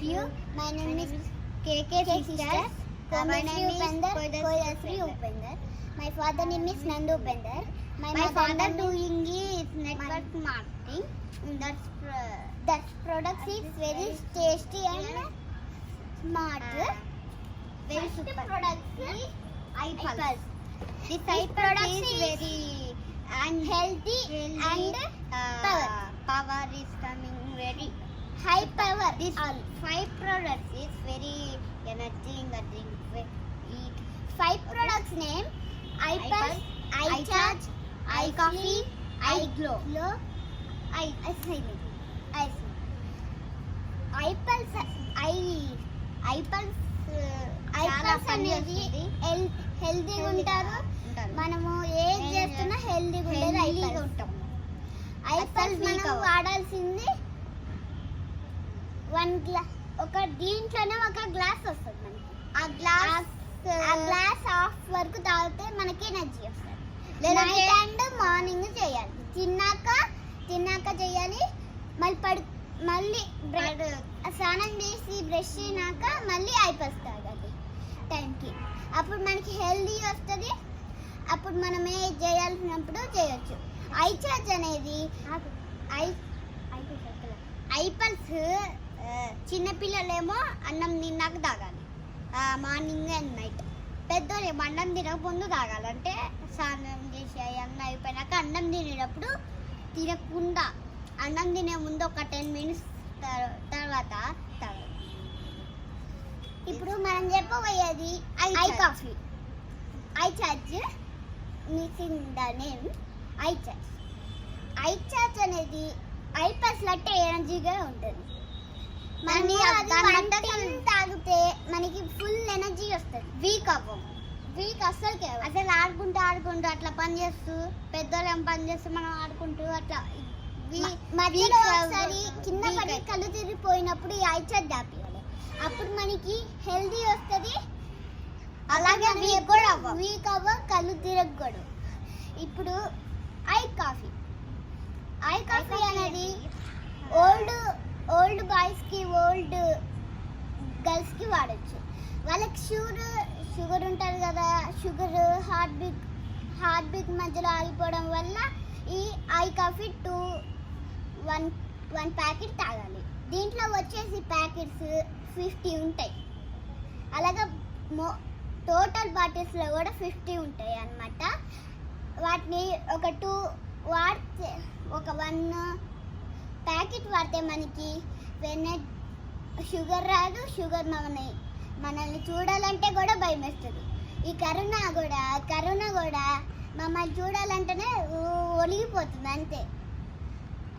you. My name is KK Sisters. My name is Koyasri Upender. My father name is Nandu Upender. My father doing is network marketing. That product is very tasty and smart. Very super. Product is iPulse. This iPulse is very healthy and power is coming very high power. This 5 products is very energy in the drink. Eat 5 products name: iPulse, iCharge, iCoffee, iGlow, iPulse అనేది హెల్తీగా ఉంటారు. మనము ఏం చేస్తున్నా హెల్తీగా ఉంటాం. ఐపల్స్ మనం వాడాల్సింది 1 glass. ఒక దీంట్లోనే ఒక గ్లాస్ వస్తుంది మనకి. ఆ గ్లాస్ హాఫ్ వరకు తాగితే మనకి ఎనర్జీ వస్తుంది. నైట్ అండ్ మార్నింగ్ చేయాలి. తిన్నాక చేయాలి. మళ్ళీ స్నానం చేసి బ్రష్ అయినాక మళ్ళీ ఐపల్స్ తాగాలి టైంకి. అప్పుడు మనకి హెల్దీ వస్తుంది. అప్పుడు మనం ఏ చేయాల్సినప్పుడు చేయొచ్చు. ఐచార్జ్ అనేది ఐపల్స్ చిన్నపిల్లలేమో అన్నం తిన్నాక తాగాలి, మార్నింగ్ అండ్ నైట్. పెద్దోళ్ళేమో అన్నం తినక ముందు తాగాలి. అంటే స్నానం చేసి అన్నం అయిపోయినాక అన్నం తినేటప్పుడు తినకుండా అన్నం తినే ముందు ఒక 10 minutes తర్వాత తాగాలి. ఇప్పుడు మనం చెప్పబోయేది iCoffee. iCharge, missing the name iCharge. iCharge అనేది ఐపల్స్ లట్టే ఎనర్జీగా ఉంటుంది. తాగితే మనకి ఫుల్ ఎనర్జీ వస్తుంది. వీక్ అసలు ఆడుకుంటూ అట్లా పని చేస్తూ, పెద్దోళ్ళు ఏం పని చేస్తూ మనం ఆడుకుంటూ అట్లా మధ్యలో ఒకసారి కింద పడి కళ్ళు తిరిగిపోయినప్పుడు ఈ ఐచార్జ్ దాపియాలి. అప్పుడు మనకి హెల్దీ వస్తుంది. అలాగే వీక్ అవ్వ కళ్ళు తిరగకూడదు. ఇప్పుడు iCoffee అనేది ఓల్డ్ బాయ్స్కి, ఓల్డ్ గర్ల్స్కి వాడచ్చు. వాళ్ళకి షుగర్ ఉంటుంది కదా, షుగర్ హార్ట్ బీట్ మధ్యలో ఆగిపోవడం వల్ల ఈ iCoffee 1 ప్యాకెట్ తాగాలి. దీంట్లో వచ్చేసి ప్యాకెట్స్ 50 ఉంటాయి. అలాగే టోటల్ బాటిల్స్లో కూడా 50 ఉంటాయి అన్నమాట. వాటిని ఒక 2 వాడితే, ఒక 1 ప్యాకెట్ వాడితే మనకి షుగర్ రాదు. షుగర్ మనల్ని చూడాలంటే కూడా భయం వేస్తుంది. ఈ కరోనా కూడా మమ్మల్ని చూడాలంటేనే ఒలిగిపోతుంది అంతే.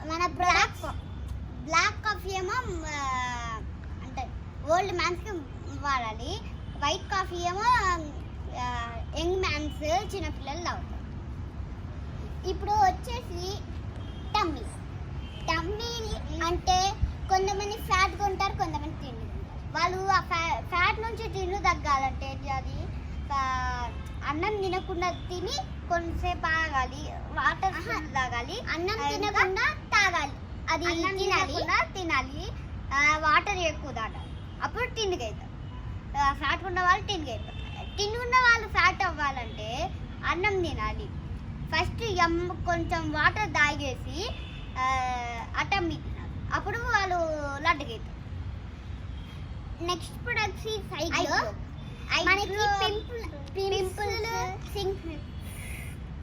మన బ్లాక్ కాఫీ ఏమో అంటే ఓల్డ్ మ్యాన్స్కి వాడాలి. వైట్ కాఫీ ఏమో యంగ్ మ్యాన్స్, చిన్నపిల్లలు తాగుతారు. ఇప్పుడు వచ్చేసి టమ్మీ అంటే కొంతమంది ఫ్యాట్గా ఉంటారు, కొంతమంది తిండి ఉంటారు. వాళ్ళు ఆ ఫ్యాట్ నుంచి తిండి తగ్గాలంటే అది అన్నం తినకుండా తిని కొంతసేపు ఆగాలి, వాటర్ తాగాలి. అన్నం తినకుండా తాగాలి, అది తినాలి. వాటర్ ఎక్కువ తాగాలి, అప్పుడు తిండికి అవుతారు. ఫ్యాట్ ఉన్న వాళ్ళు తిండికి అయిపోతారు. తిండి ఉన్న వాళ్ళు ఫ్యాట్ అవ్వాలంటే అన్నం తినాలి. ఫస్ట్ కొంచెం వాటర్ తాగేసి అటమ్మి తినాలి, అప్పుడు వాళ్ళు లడ్డుగైతారు. నెక్స్ట్ ప్రొడక్ట్స్ మనకి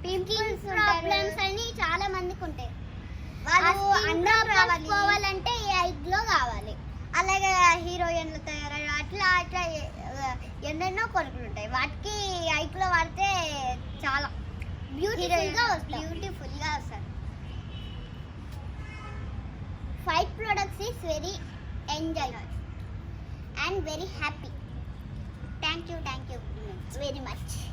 పింపుల్స్ ప్రాబ్లమ్స్ అని చాలా మందికి ఉంటాయి. వాళ్ళు పోవాలంటే ఈ ఐగ్లో కావాలి. అలాగే హీరోయిన్లు తయారయ్యారు, అట్లా ఎన్నెన్నో కొనుక్కులు ఉంటాయి. వాటికి ఐగ్లో వాడితే చాలా బ్యూటిఫుల్గా వస్తారు. 5 products is very enjoy and very happy. Thank you very much.